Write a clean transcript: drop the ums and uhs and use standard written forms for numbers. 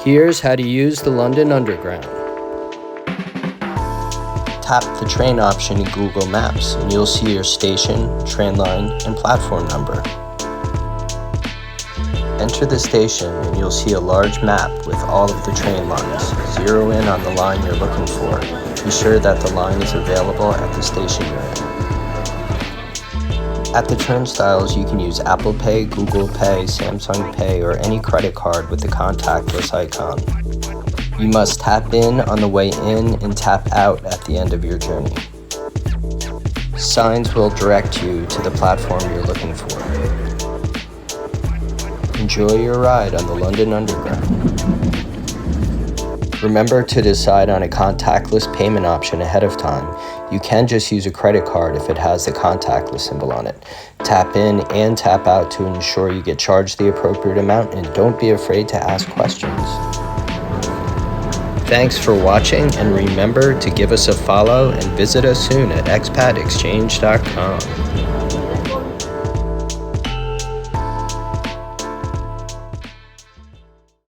Here's how to use the London Underground. Tap the train option in Google Maps and you'll see your station, train line, and platform number. Enter the station and you'll see a large map with all of the train lines. Zero in on the line you're looking for. Be sure that the line is available at the station you're in. At the turnstiles, you can use Apple Pay, Google Pay, Samsung Pay, or any credit card with the contactless icon. You must tap in on the way in and tap out at the end of your journey. Signs will direct you to the platform you're looking for. Enjoy your ride on the London Underground. Remember to decide on a contactless payment option ahead of time. You can just use a credit card if it has the contactless symbol on it. Tap in and tap out to ensure you get charged the appropriate amount, and don't be afraid to ask questions. Thanks for watching, and remember to give us a follow and visit us soon at expatexchange.com.